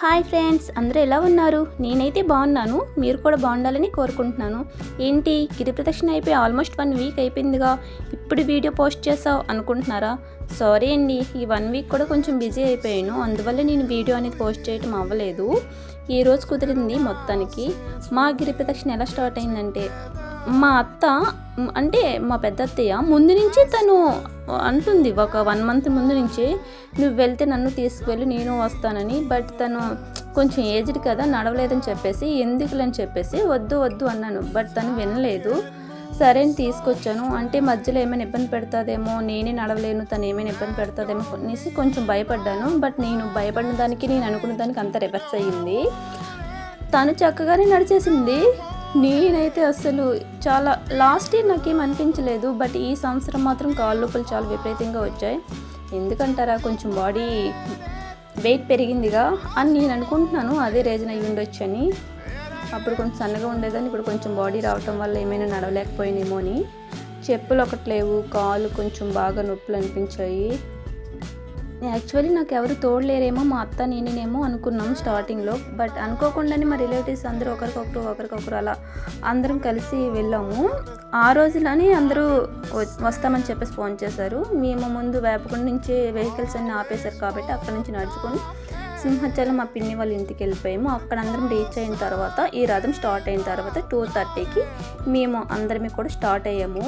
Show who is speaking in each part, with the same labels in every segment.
Speaker 1: Hi friends, అందరూ ఎలా ఉన్నారు? నేనైతే బాగున్నాను. మీరు కూడా బాగుండాలని కోరుకుంటున్నాను. ఏంటి గిరి ప్రదక్షిణ అయిపోయి ఆల్మోస్ట్ 1 వీక్ అయిపోయిందిగా, ఇప్పుడు వీడియో పోస్ట్ చేసావు అనుకుంటున్నారా? సారీ అండి, ఈ 1 వీక్ కూడా కొంచెం బిజీ అయిపోయాను, అందువల్ల నేను వీడియో అనేది పోస్ట్ చేయడం అవ్వలేదు. ఈరోజు కుదిరింది మొత్తానికి. మా గిరి ప్రదక్షిణ ఎలా స్టార్ట్ అయిందంటే, మా అత్త అంటే మా పెద్ద అత్తయ్య ముందు నుంచి తను అంటుంది, ఒక 1 మంత్ ముందు నుంచి, నువ్వు వెళ్తే నన్ను తీసుకువెళ్ళి నేను వస్తానని. బట్ తను కొంచెం ఏజ్డ్ కదా, నడవలేదని చెప్పేసి ఎందుకులని చెప్పేసి వద్దు వద్దు అన్నాను. బట్ తను వినలేదు. సరే అని తీసుకొచ్చాను. అంటే మధ్యలో ఏమైనా ఇబ్బంది పెడతాదేమో, నేనే నడవలేను, తను ఏమైనా ఇబ్బంది పెడతాదేమో అనేసి కొంచెం భయపడ్డాను. బట్ నేను భయపడిన దానికి, నేను అనుకున్న దానికి అంత రివర్స్ అయ్యింది. తను చక్కగానే నడిచేసింది. నేనైతే అసలు చాలా లాస్ట్ ఇయర్ నాకేం అనిపించలేదు, బట్ ఈ సంవత్సరం మాత్రం కాళ్ళ నొప్పులు చాలా విపరీతంగా వచ్చాయి. ఎందుకంటారా, కొంచెం బాడీ వెయిట్ పెరిగిందిగా అని నేను అనుకుంటున్నాను. అదే రీజన్ అయ్యి ఉండొచ్చు అని. అప్పుడు కొంచెం సన్నగా ఉండేదాన్ని, ఇప్పుడు కొంచెం బాడీ రావటం వల్ల ఏమైనా నడవలేకపోయినేమో అని. చెప్పులు ఒకటి లేవు, కాళ్ళు కొంచెం బాగా నొప్పులు అనిపించాయి. యాక్చువల్లీ నాకు ఎవరు తోడలేరేమో, మా అత్త నేనేమో అనుకున్నాం స్టార్టింగ్లో. బట్ అనుకోకుండానే మా రిలేటివ్స్ అందరూ ఒకరికొకరు అలా అందరం కలిసి వెళ్ళాము. ఆ రోజులని అందరూ వస్తామని చెప్పేసి ఫోన్ చేశారు. మేము ముందు వేపకొండ నుంచి వెహికల్స్ అన్నీ ఆపేశారు కాబట్టి అక్కడ నుంచి నడుచుకొని సింహాచలం మా పిన్ని వాళ్ళ ఇంటికి వెళ్ళిపోయాము. అక్కడ అందరం రీచ్ అయిన తర్వాత, ఈ రథం స్టార్ట్ అయిన తర్వాత 2:30కి మేము అందరమే కూడా స్టార్ట్ అయ్యాము.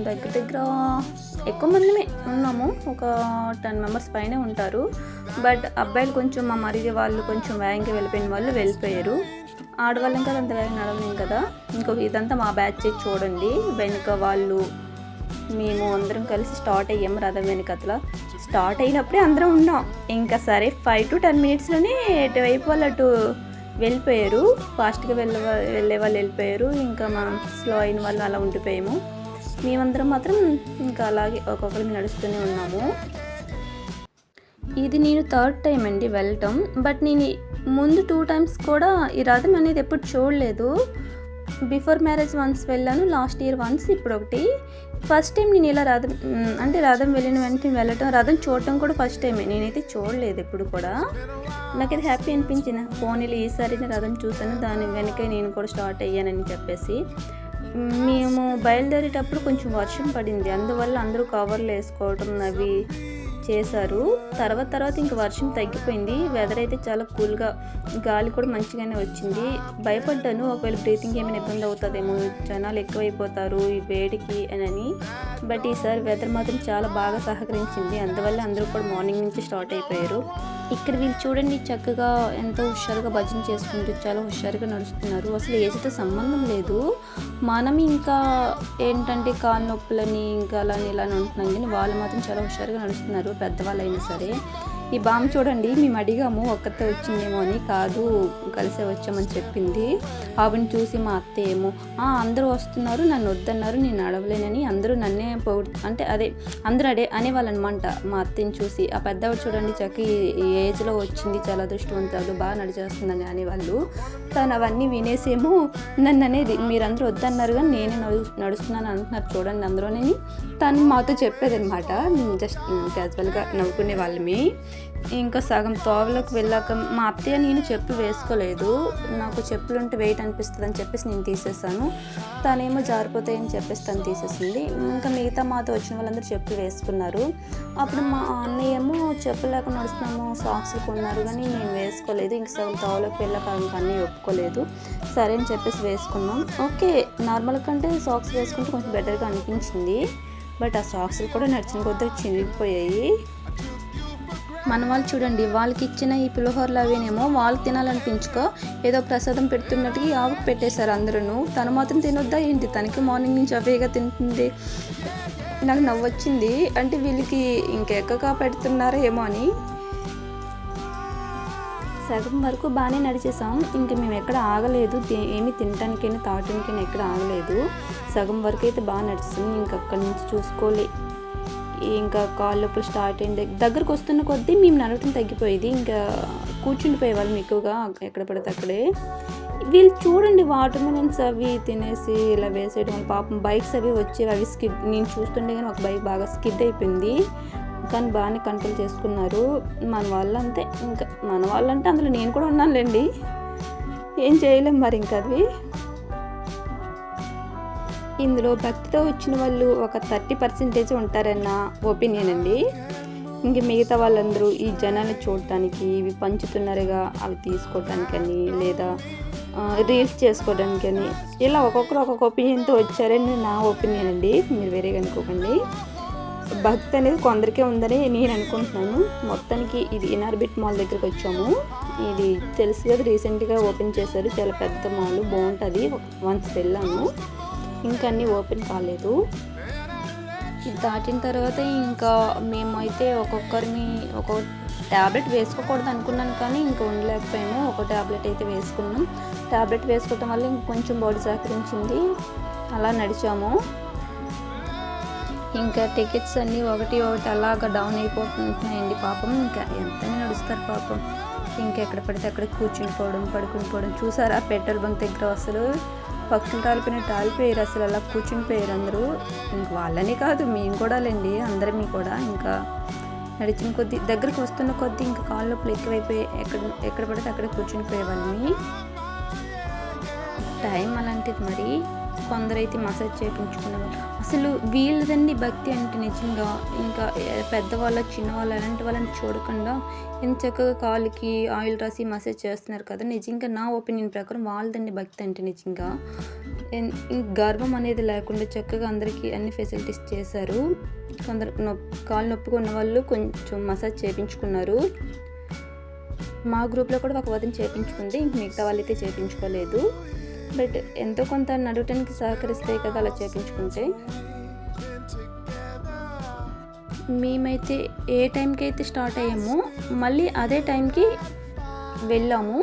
Speaker 1: దగ్గర ఎక్కువ మందిమే ఉన్నాము, ఒక 10 మెంబర్స్ పైనే ఉంటారు. బట్ అబ్బాయిలు కొంచెం, మా మరిది వాళ్ళు కొంచెం వేగంగా వెళ్ళిపోయిన వాళ్ళు వెళ్ళిపోయారు. ఆడవాళ్ళం కదా, అంత వేగంగా నడవలేం కదా. ఇంకొక ఇదంతా మా బ్యాచ్ చూడండి, వెనుక వాళ్ళు మేము అందరం కలిసి స్టార్ట్ అయ్యాము. రథం వెనుకతల స్టార్ట్ అయినప్పుడే అందరం ఉన్నాం. ఇంకా సరే 5 to 10 minutesలోనే ఎటువైపు వాళ్ళు అటు వెళ్ళిపోయారు. ఫాస్ట్గా వెళ్ళే వాళ్ళు వెళ్ళిపోయారు, ఇంకా మనం స్లో అయిన వాళ్ళు అలా ఉండిపోయాము. మేమందరం మాత్రం ఇంకా అలాగే ఒక్కొక్కరికి నడుస్తూనే ఉన్నాము. ఇది నేను 3rd టైం అండి వెళ్ళటం. బట్ నేను ముందు 2 times కూడా ఈ రథం అనేది ఎప్పుడు చూడలేదు. బిఫోర్ మ్యారేజ్ వన్స్ వెళ్ళాను, లాస్ట్ ఇయర్ వన్స్, ఇప్పుడు ఒకటి. ఫస్ట్ టైం నేను ఇలా రథం వెళ్ళిన వెంటనే వెళ్ళటం, రథం చూడటం కూడా ఫస్ట్ టైమే. నేనైతే చూడలేదు ఎప్పుడు కూడా. నాకైతే హ్యాపీ అనిపించింది, పోనీలు ఈసారి రథం చూసాను, దాని వెనక నేను కూడా స్టార్ట్ అయ్యానని చెప్పేసి. మేము బయలుదేరేటప్పుడు కొంచెం వర్షం పడింది, అందువల్ల అందరూ కవర్లు వేసుకోవటం అవి చేశారు. తర్వాత ఇంకా వర్షం తగ్గిపోయింది. వెదర్ అయితే చాలా కూల్గా, గాలి కూడా మంచిగానే వచ్చింది. భయపడ్డాను, ఒకవేళ బ్రీతింగ్ ఏమైనా ఇబ్బంది అవుతుందేమో, జనాలు ఎక్కువైపోతారు ఈ వేడికి అని. బట్ ఈసారి వెదర్ మాత్రం చాలా బాగా సహకరించింది, అందువల్ల అందరూ కూడా మార్నింగ్ నుంచి స్టార్ట్ అయిపోయారు. ఇక్కడ వీళ్ళు చూడండి, చక్కగా ఎంతో హుషారుగా భజన చేసుకుంటూ చాలా హుషారుగా నడుస్తున్నారు. అసలు ఏజ్తో సంబంధం లేదు. మనం ఇంకా ఏంటంటే కాళ్ళ నొప్పులని ఇంకా అలాని ఇలా ఉంటున్నాం, కానీ వాళ్ళు మాత్రం చాలా హుషారుగా నడుస్తున్నారు, పెద్దవాళ్ళు అయినా సరే. ఈ బామ్మ చూడండి, మేము అడిగాము ఒక్కతే వచ్చిందేమో అని, కాదు కలిసే వచ్చామని చెప్పింది. ఆవిడని చూసి మా అత్త ఏమో, అందరూ వస్తున్నారు, నన్ను వద్దన్నారు, నేను నడవలేనని అందరూ నన్నే అందరూ అనేవాళ్ళు అనమాట మా అత్తని చూసి. ఆ పెద్దవాడు చూడండి, చక్క ఈ ఏజ్లో వచ్చింది, చాలా అదృష్టవంతులు, బాగా నడిచేస్తుందని అనేవాళ్ళు. తను అవన్నీ వినేసేమో నన్ను అనేది, మీరందరూ వద్దన్నారు కానీ నేనే నడుస్తున్నాను అంటున్నారు చూడండి అందరూని. తను మాతో చెప్పేదనమాట, జస్ట్ క్యాజువల్గా నవ్వుకునే వాళ్ళమే. ఇంకా సగం తోవలోకి వెళ్ళాక మా అత్తయ్య నేను చెప్పులు వేసుకోలేదు, నాకు చెప్పులు ఉంటే వెయిట్ అనిపిస్తుంది అని చెప్పేసి నేను తీసేసాను. తనేమో జారిపోతాయని చెప్పేసి తను తీసేసింది. ఇంకా మిగతా మాతో వచ్చిన వాళ్ళందరూ చెప్పులు వేసుకున్నారు. అప్పుడు మా అన్నయ్య ఏమో చెప్పులు లేకుండా నడుస్తున్నాము, సాక్స్లు కొన్నారు, కానీ నేను వేసుకోలేదు. ఇంక సగం తోవలోకి వెళ్ళాక అన్నయ్య ఒప్పుకోలేదు. సరే అని చెప్పేసి వేసుకున్నాం. ఓకే, నార్మల్ కంటే సాక్స్ వేసుకుంటే కొంచెం బెటర్గా అనిపించింది. బట్ ఆ సాక్స్లు కూడా నడిచిన కొద్దీ చిరిగిపోయాయి. మన వాళ్ళు చూడండి, వాళ్ళకి ఇచ్చిన ఈ పులిహోరలు అవేనేమో వాళ్ళు తినాలనిపించుకో ఏదో ప్రసాదం పెడుతున్నట్టుగా ఆవుకు పెట్టేశారు అందరూ. తను మాత్రం తినొద్దా ఏంటి, తనకి మార్నింగ్ నుంచి అవేగా తింటుంది. నాకు నవ్వొచ్చింది, అంటే వీళ్ళకి ఇంకెక్కగా పెడుతున్నారో ఏమో అని. సగం వరకు బాగానే నడిచేసాం. ఇంకా మేము ఎక్కడ ఆగలేదు, ఏమి తినటానికైనా తాగటానికైనా ఎక్కడ ఆగలేదు. సగం వరకు అయితే బాగా నడిచింది. ఇంకా అక్కడి నుంచి చూసుకోలే, ఇంకా కాళ్ళ నొప్పులు స్టార్ట్ అయింది. దగ్గరకు వస్తున్న కొద్దీ మేము నడవటం తగ్గిపోయేది, ఇంకా కూర్చుండిపోయే వాళ్ళం ఎక్కువగా ఎక్కడ పడితే అక్కడే. వీళ్ళు చూడండి, వాటర్ మిలన్స్ అవి తినేసి ఇలా వేసేయడం. పాపం బైక్స్ అవి వచ్చేవి, అవి స్కిడ్, నేను చూస్తుండే కానీ ఒక బైక్ బాగా స్కిడ్ అయిపోయింది. కానీ బాగానే కంట్రోల్ చేసుకున్నారు. మన వాళ్ళంతే, ఇంకా మన వాళ్ళంటే అందులో నేను కూడా ఉన్నానులేండి, ఏం చేయలేం మరి ఇంకా అది. ఇందులో భక్తితో వచ్చిన వాళ్ళు ఒక 30% ఉంటారన్న ఒపీనియన్ అండి. ఇంక మిగతా వాళ్ళందరూ ఈ జనాన్ని చూడటానికి, ఇవి పంచుతున్నారుగా అవి తీసుకోవటానికని, లేదా రీల్స్ చేసుకోవడానికని, ఇలా ఒక్కొక్కరు ఒక్కొక్క ఒపీనియన్తో వచ్చారని నా ఒపీనియన్ అండి, మీరు వేరేగా అనుకోకండి. భక్తి అనేది కొందరికే ఉందని నేను అనుకుంటున్నాను. మొత్తానికి ఇది ఇనార్బిట్ మాల్ దగ్గరికి వచ్చాము. ఇది తెలుసు కదా, రీసెంట్గా ఓపెన్ చేశారు, చాలా పెద్ద మాల్, బాగుంటుంది. వన్స్ వెళ్ళాము, ఇంకా అన్నీ ఓపెన్ కాలేదు. ఇది దాటిన తర్వాత ఇంకా మేమైతే ఒక్కొక్కరిని ఒక్కొక్క ట్యాబ్లెట్ వేసుకోకూడదు అనుకున్నాను, కానీ ఇంకా ఉండలేకపోయాము. ఒక ట్యాబ్లెట్ అయితే వేసుకున్నాం. ట్యాబ్లెట్ వేసుకోవటం వల్ల ఇంకొంచెం బాడీ సహకరించింది, అలా నడిచాము. ఇంకా టికెట్స్ అన్నీ ఒకటి అలాగా డౌన్ అయిపోతున్నాయండి పాపం. ఇంకా ఎంతనే నడుస్తారు పాపం. ఇంకెక్కడ పడితే అక్కడ కూర్చునిపోవడం, పడుకునిపోవడం. చూసారా పెట్రోల్ బంక్ దగ్గర అసలు పక్షులు టాలిపోయారు, అసలు అలా కూర్చునిపోయారు అందరూ. ఇంక వాళ్ళని కాదు, మేము కూడా లేండి, అందరమీ కూడా. ఇంకా నడిచిన కొద్దీ, దగ్గరికి వస్తున్న కొద్దీ ఇంకా కాళ్ళ నొప్పులు ఎక్కువైపోయి ఎక్కడ పడితే అక్కడ కూర్చునిపోయే వాళ్ళని. టైం అలాంటిది మరి. కొందరైతే మసాజ్ చేయించుకునేవాళ్ళు. అసలు వీళ్ళదండి భక్తి అంటే నిజంగా. ఇంకా పెద్దవాళ్ళ చిన్నవాళ్ళు అలాంటి వాళ్ళని చూడకుండా ఎంత చక్కగా కాళ్ళకి ఆయిల్ రాసి మసాజ్ చేస్తున్నారు కదా. నిజంగా నా ఒపీనియన్ ప్రకారం వాళ్ళదండి భక్తి అంటే నిజంగా. గర్వం అనేది లేకుండా చక్కగా అందరికీ అన్ని ఫెసిలిటీస్ చేశారు. కొందరు కాళ్ళు నొప్పిగా ఉన్న వాళ్ళు కొంచెం మసాజ్ చేయించుకున్నారు. మా గ్రూప్లో కూడా ఒక వదిన చేయించుకుంది, ఇంక మిగతా వాళ్ళైతే చేయించుకోలేదు. బట్ ఎంతో కొంత నడవటానికి సహకరిస్తాయి కదా అలా చేయించుకుంటే. మేమైతే ఏ టైంకి అయితే స్టార్ట్ అయ్యామో మళ్ళీ అదే టైంకి వెళ్ళాము.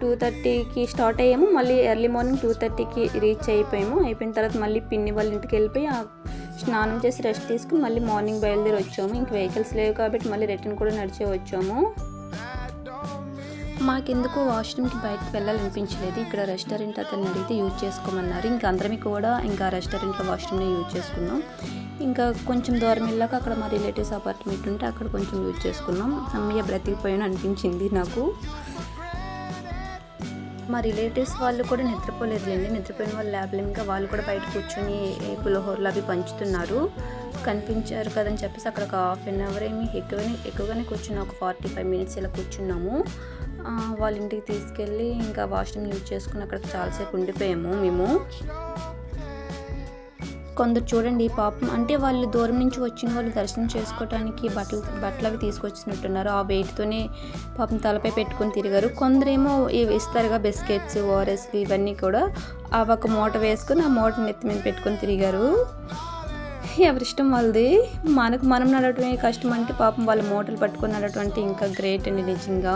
Speaker 1: 2:30కి స్టార్ట్ అయ్యాము, మళ్ళీ ఎర్లీ మార్నింగ్ 2:30కి రీచ్ అయిపోయాము. అయిపోయిన తర్వాత మళ్ళీ పిన్ని వాళ్ళ ఇంటికి వెళ్ళిపోయి స్నానం చేసి రెస్ట్ తీసుకుని మళ్ళీ మార్నింగ్ బయలుదేరి వచ్చాము. ఇంక వెహికల్స్ లేవు కాబట్టి మళ్ళీ రిటర్న్ కూడా నడిచే వచ్చాము. మాకెందుకు వాష్రూమ్కి బయటకు వెళ్ళాలనిపించలేదు. ఇక్కడ రెస్టారెంట్ అతన్ని అడిగితే యూజ్ చేసుకోమన్నారు. ఇంకా అందరం కూడా ఇంకా రెస్టారెంట్లో వాష్రూమ్ని యూజ్ చేసుకున్నాం. ఇంకా కొంచెం దూరం వెళ్ళాక అక్కడ మా రిలేటివ్స్ అపార్ట్మెంట్ ఉంటే అక్కడ కొంచెం యూజ్ చేసుకున్నాం. అమ్మయ్య బ్రతికిపోయాను అనిపించింది నాకు. మా రిలేటివ్స్ వాళ్ళు కూడా నిద్రపోలేదులేండి. నిద్రపోయిన వాళ్ళు ల్యాబ్లో ఇంకా వాళ్ళు కూడా బయట కూర్చొని పులిహోరలు అవి పంచుతున్నారు. కనిపించారు కదని చెప్పేసి అక్కడ ఒక హాఫ్ అన్ అవర్ ఏమి ఎక్కువగానే కూర్చున్నాం. ఒక 45 మినిట్స్ ఇలా కూర్చున్నాము. వాళ్ళ ఇంటికి తీసుకెళ్ళి ఇంకా వాష్రూమ్ యూజ్ చేసుకుని అక్కడ చాలాసేపు ఉండిపోయాము మేము. కొందరు చూడండి పాపం, అంటే వాళ్ళు దూరం నుంచి వచ్చిన వాళ్ళు దర్శనం చేసుకోవడానికి బట్టలు అవి తీసుకొచ్చినట్టున్నారు. ఆ వెయిట్తోనే పాపం తలపై పెట్టుకొని తిరిగారు. కొందరేమో ఇవి ఇస్తారుగా బిస్కెట్స్, ఓఆర్ఎస్లు, ఇవన్నీ కూడా అవి ఒక మూట వేసుకొని ఆ మూట నెత్తి మీద పెట్టుకొని తిరిగారు. ఎవరిష్టం వాళ్ళది. మనం నడవటమే కష్టం అంటే పాపం వాళ్ళ మూటలు పట్టుకొని నడవటం అంటే ఇంకా గ్రేట్ అండి నిజంగా.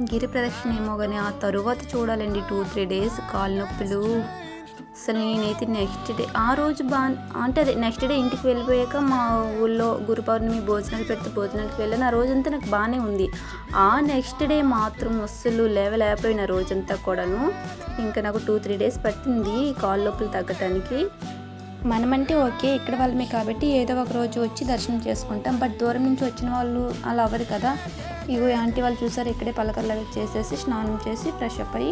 Speaker 1: గిరి ప్రదక్షిణ ఏమో కానీ ఆ తరువాత చూడాలండి 2-3 డేస్ కాళ్ళ నొప్పులు. అసలు నేనైతే నెక్స్ట్ డే ఆ రోజు అంటే అదే నెక్స్ట్ డే ఇంటికి వెళ్ళిపోయాక మా ఊళ్ళో గురు పౌర్ణమి భోజనాలు పెడితే భోజనానికి వెళ్ళాను. ఆ రోజంతా నాకు బాగానే ఉంది. ఆ నెక్స్ట్ డే మాత్రం అస్సలు లేవలేకపోయిన రోజంతా కూడాను. ఇంకా నాకు 2-3 డేస్ పట్టింది కాళ్ళ నొప్పులు తగ్గటానికి. మనమంటే ఓకే, ఇక్కడ వాళ్ళమే కాబట్టి ఏదో ఒక రోజు వచ్చి దర్శనం చేసుకుంటాం. బట్ దూరం నుంచి వచ్చిన వాళ్ళు అలా అవ్వదు కదా. ఇగో ఆంటీ వాళ్ళు చూసారు, ఇక్కడే పలకర్లు అవి చేసేసి స్నానం చేసి ఫ్రెష్ అప్ అయ్యి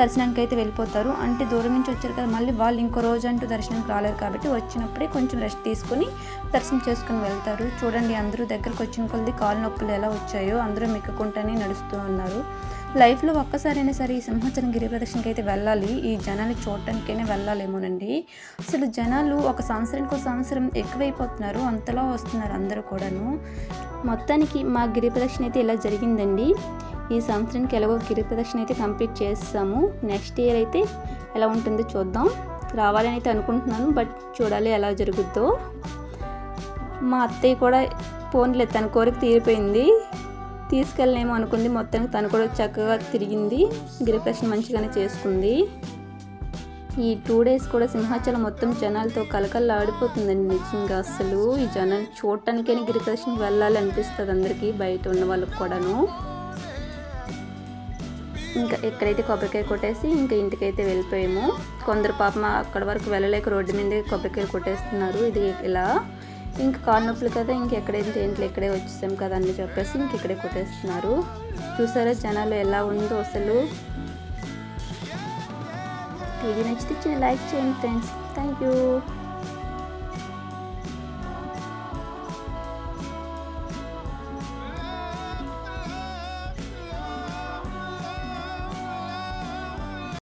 Speaker 1: దర్శనానికి అయితే వెళ్ళిపోతారు. అంటే దూరం నుంచి వచ్చారు కదా, మళ్ళీ వాళ్ళు ఇంకో రోజు అంటూ దర్శనానికి రాలేదు కాబట్టి వచ్చినప్పుడే కొంచెం రెస్ట్ తీసుకుని దర్శనం చేసుకుని వెళ్తారు. చూడండి అందరూ దగ్గరకు వచ్చిన కొద్ది కాళ్ళ నొప్పులు ఎలా వచ్చాయో అందరూ మిక్కుకుంటూనే నడుస్తూ ఉన్నారు. లైఫ్లో ఒక్కసారైనా సరే ఈ సింహాచలం గిరి ప్రదక్షిణకి అయితే వెళ్ళాలి. ఈ జనాన్ని చూడటానికైనా వెళ్ళాలేమోనండి. అసలు జనాలు ఒక సంవత్సరం ఎక్కువైపోతున్నారు, అంతలా వస్తున్నారు అందరూ కూడాను. మొత్తానికి మా గిరి ప్రదక్షిణ అయితే ఇలా జరిగిందండి. ఈ సంవత్సరానికి ఎలాగో గిరి ప్రదక్షిణ అయితే కంప్లీట్ చేస్తాము. నెక్స్ట్ ఇయర్ అయితే ఎలా ఉంటుందో చూద్దాం. రావాలని అయితే అనుకుంటున్నాను, బట్ చూడాలి ఎలా జరుగుద్దో. మా అత్తయ్య కూడా ఫోన్లే, తన కోరిక తీరిపోయింది, తీసుకెళ్ళలేమో అనుకుంది. మొత్తానికి తను కూడా చక్కగా తిరిగింది, గిరి ప్రదక్షిణ మంచిగానే చేసుకుంది. ఈ 2 డేస్ కూడా సింహాచలం మొత్తం జనాలతో కలకల్లా ఆడిపోతుందండి నిజంగా. అసలు ఈ జనాలు చూడటానికైనా గిరి ప్రదక్షిణకి వెళ్ళాలి అనిపిస్తుంది అందరికీ, బయట ఉన్న వాళ్ళకి కూడాను. ఇంకా ఎక్కడైతే కొబ్బరికాయ కొట్టేసి ఇంకా ఇంటికైతే వెళ్ళిపోయాము. కొందరు పాపం అక్కడ వరకు వెళ్ళలేక రోడ్డు మీదే కొబ్బరికాయలు కొట్టేస్తున్నారు. ఇది ఇలా ఇంకా కాళ్ళ నొప్పులు కదా, ఇంకెక్కడైతే ఏంట్లో ఇక్కడే వచ్చేసాం కదా అని చెప్పేసి ఇక్కడే కొట్టేస్తున్నారు. చూసారా జనాలు ఎలా ఉందో అసలు. వీడియో నచ్చితే లైక్ చేయండి ఫ్రెండ్స్. Thank you.